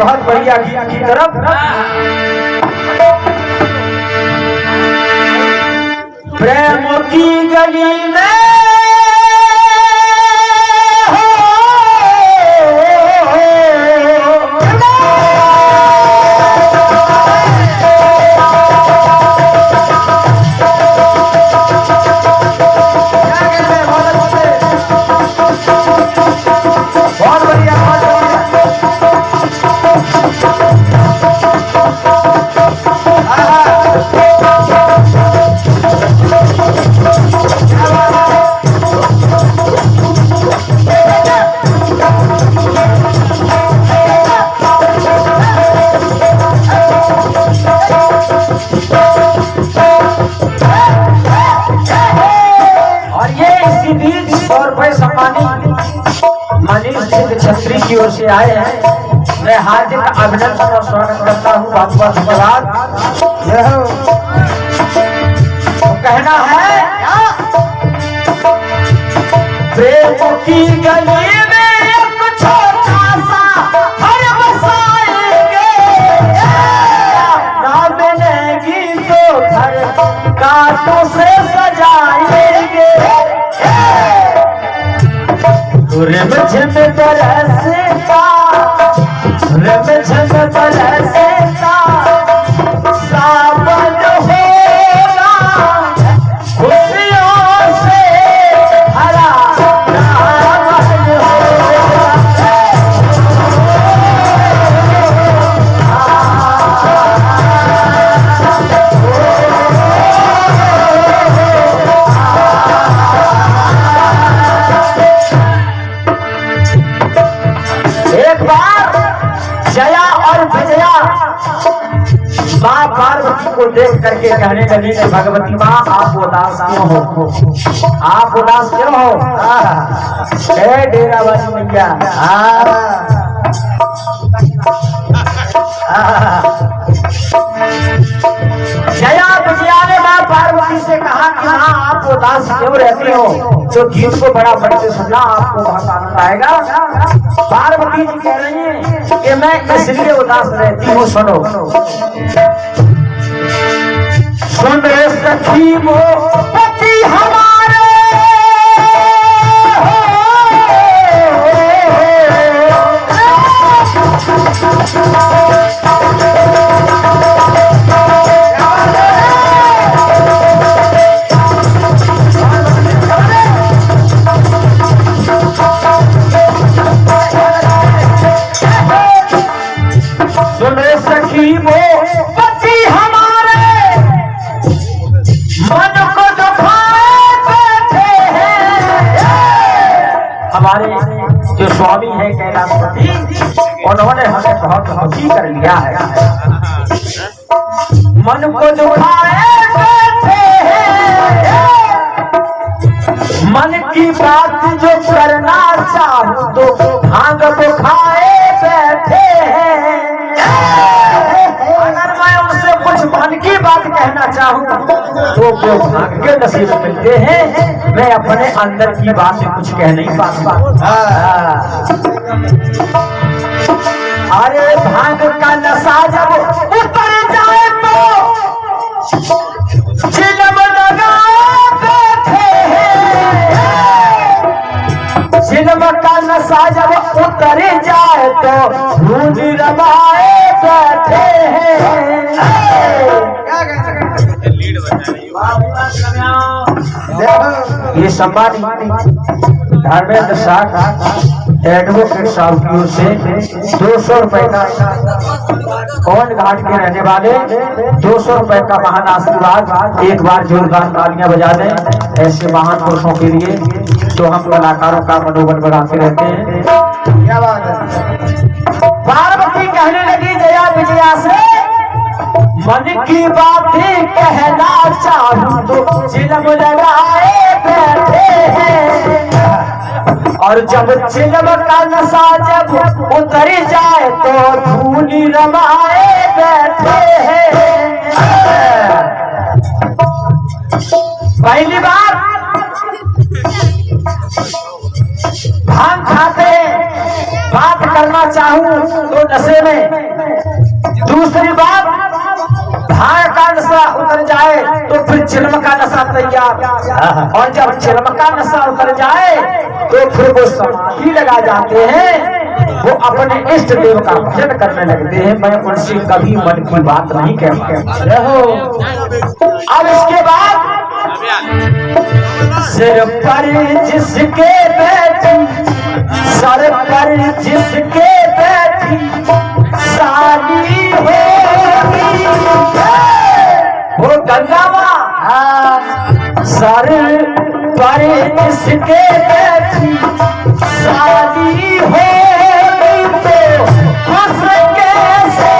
बहुत बढ़िया गीत की तरफ प्रेम की गली में छत्री की ओर से आए हैं। मैं हार्दिक अभिनंदन और स्वागत करता हूँ। बहुत बहुत धन्यवाद। तो कहना है प्रेम की गली में एक छोटा सा घर बसाएंगे, ना मिलेगी तो घर कांटों से सजाएंगे। रिम झिम बरसेगा, रिम झिम बरसेगा, सावन होगा खुशियों से भरा सावन होगा। जया और विजया माँ पार्वती को देख करके कहने लगी कि भगवती माँ आप उदास क्यों हो, आप उदास क्यों हो? डेरा वाली मैया जया विजया ने माँ पार्वती से कहा कि हाँ आप उदास क्यों रहती हो, तो गीत को बड़ा बढ़ से सुनना, आपको बहुत आनंद आएगा। पार्वती जी कह रही है कि मैं इसलिए उदास रहती हूँ। सुनो सुन रे सखी वो पति हमारे जो स्वामी है कैलाशपति, उन्होंने हमें बहुत दुखी कर लिया है। मन को दुखाए बैठे हैं, मन की बात जो करना चाहूं तो भांग बुखाए बैठे हैं। अगर मैं उनसे कुछ मन की बात कहना चाहूं तो वो भांग के नसीब मिलते हैं। मैं अपने अंदर की बात से कुछ कह नहीं पाता। अरे भांग का नशा जब उतर जाए तो चिलम लगाए बैठे हैं, चिलम का नशा जब उतर जाए तो धूल रमाए बैठे हैं। ये सम्मान धर्मेंद्र साहब एडवोकेट साहब की ओर से 200 रुपए का कौन घाट के रहने वाले 200 रुपए का महान आशीर्वाद। एक बार जोरदार तालियां बजा दें ऐसे महान पुरुषों के लिए जो हम कलाकारों का मनोबल बढ़ाते रहते हैं। क्या बात है। पार्वती कहने लगी जया विजया से, मन की बातें कहना चाहूं तो चिलम लगाए बैठे हैं, और जब चिलम का नशा जब उतर जाए तो धूल रमाए बैठे हैं। पहली बार भांग खाते बात करना चाहूं तो नशे नशे में। दूसरी बात, भांग का नशा उतर जाए तो फिर चिलम का नशा तैयार, और जब चिलम का नशा उतर जाए तो फिर वो समाधि लगा जाते हैं, वो अपने इष्ट देव का भजन करने लगते हैं। मैं उनसे कभी मन की बात नहीं कहता। अब इसके बाद सिर पर जिसके बैठी, सर पर जिसके बैठी साली होगी वो गंगा माँ। सर पर जिसके बैठी साली होगी तो खुश कैसे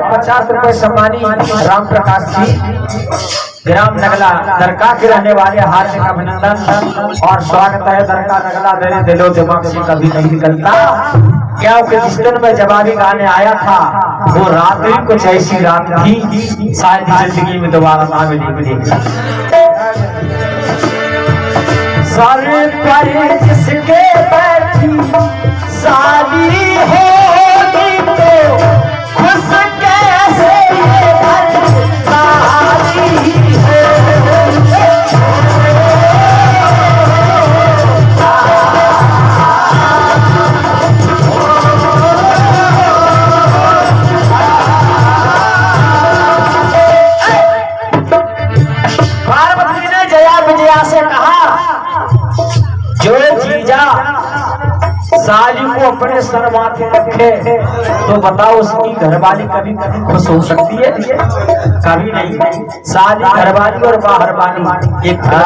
₹50 सम्मानी राम प्रकाश जी, ग्राम नगला दरगाह के रहने वाले, हार्दिक अभिनंदन और स्वागत है। दरगाह नगला मेरे दिलो दिमाग से कभी नहीं निकलता, क्योंकि जिस दिन मैं जवाबी गाने आया था वो रात ही कुछ ऐसी रात थी शायद जिंदगी में दोबारा ना मिलेगी। सर पर जिसके बैठी साली होगी तो खुश कैसे पार्वती ने जया विजया से कहा, जो जीजा साली को अपने सर माथे रखे तो बताओ उसकी घरवाली कभी कभी खुश हो सकती है? कभी नहीं। साली घरवाली और बाहर वाली एक है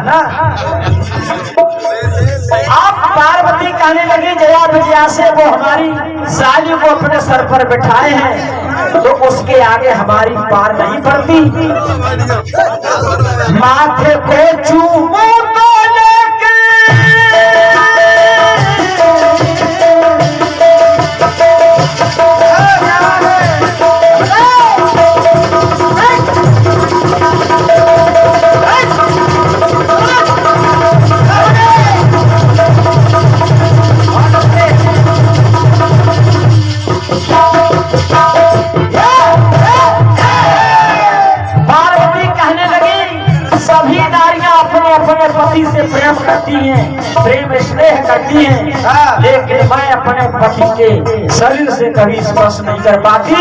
ना। आप पार्वती कहने लगी जया विजया से, वो हमारी साली को अपने सर पर बिठाए हैं तो उसके आगे हमारी पार नहीं पड़ती। माथे को चूमो तो लेके अपने पति से प्रेम करती हैं, प्रेम स्नेह करती हैं, लेकिन मैं अपने पति के शरीर से कभी स्पर्श नहीं कर पाती।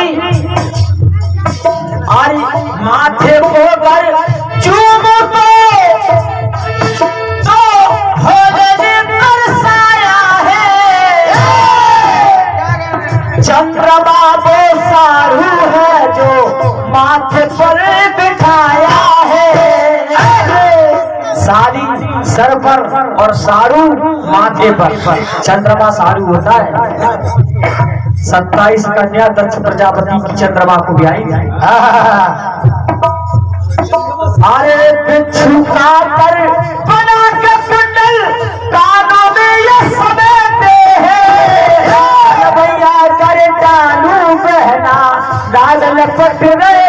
और माथे को पर चूमो तो होने बरसाया है, चंद्रमा वो सारू है जो माथे पर बिठाया है। साली सर पर और सारू माथे पर, चंद्रमा सारू होता है। 27 कन्या दक्ष प्रजापति की चंद्रमा को ब्याही। अरे बिच्छू का कर बना के कुंडल कानों में ये समेटे हैं, भैया कर डालू बहना डाल लपट रहे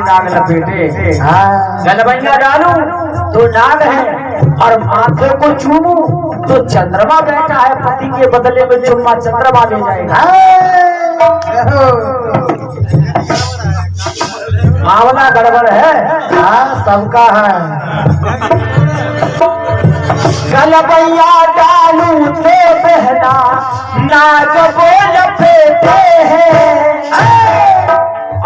नाग लपेटे। गलबैया डालू तो नाग है और माथे को चूमू तो चंद्रमा बैठा है, पति के बदले में चुम्मा चंद्रमा ले जाएगा। मामला गड़बड़ है। सबका है। गलबैया डालू तो बहना नाग वो लपेटे हैं।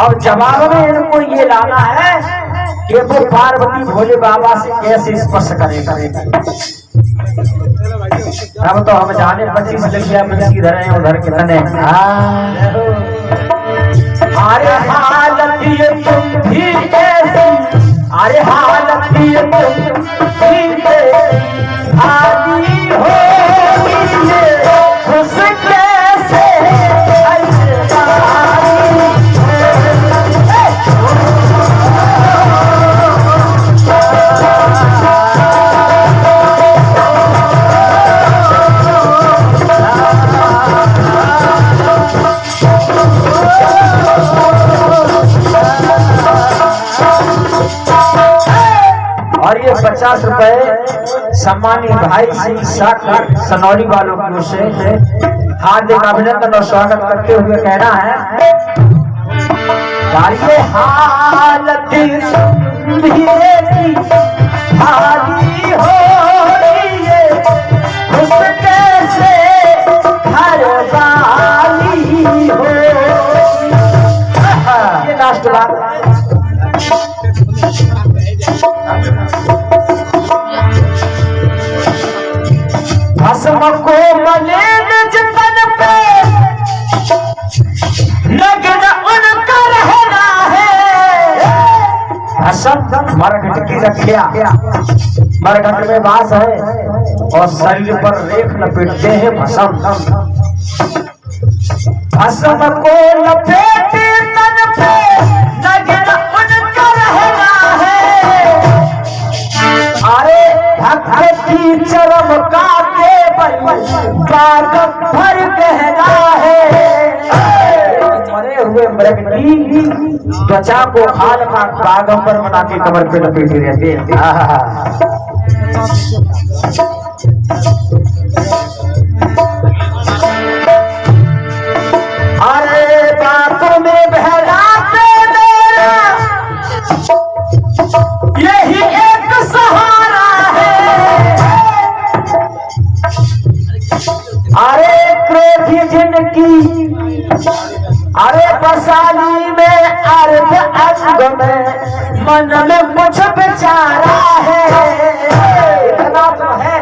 और जवाब में इनको ये लाना है कि वो पार्वती भोले बाबा से कैसे स्पर्श करेगा। अब तो हम जाने 25 लगिया में इधर है उधर कितने। अरे हालत ये तुम भी कैसी, अरे हालत ये तुम भी कैसी आदि हो खुश कैसे और ये 50 रुपए सम्मानित भाई श्री सागर सनौरी वालों की ओर से हार्दिक अभिनंदन और स्वागत करते हुए कहना है ये हालत धीरे की भागी हो रही है कैसे हर वाली हो। ये लास्ट बात भस्म को मले जतन पे लगन उनका रहना है। भस्म मरघट की रखिया मरघट में वास है और शरीर पर रेख लपेटते हैं भस्म। भस्म को लपेटे तन पे लगन उनका रहना है। अरे भक्ति चरम का बाग भर कहना है। मरे हुए मृग की त्वचा को खाल का बागंबर बना के कमर पे लपेटे रहते हैं। अरे बातों में बहलाते मेरा यही एक सहारा है। अरे क्रोधी जिनकी अरे बसाली में अर्ध अंग में मन में कुछ बेचारा है। इतना तो है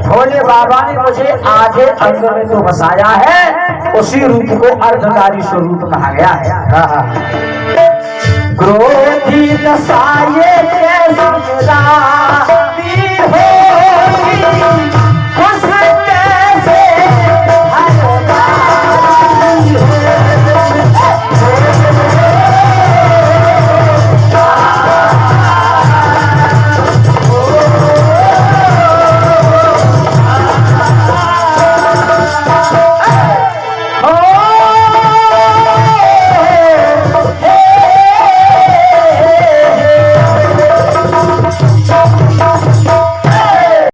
भोले बाबा ने मुझे आधे अंग में तो बसाया है, उसी रूप को अर्धकारी स्वरूप कहा गया है। क्रोधी दशाए के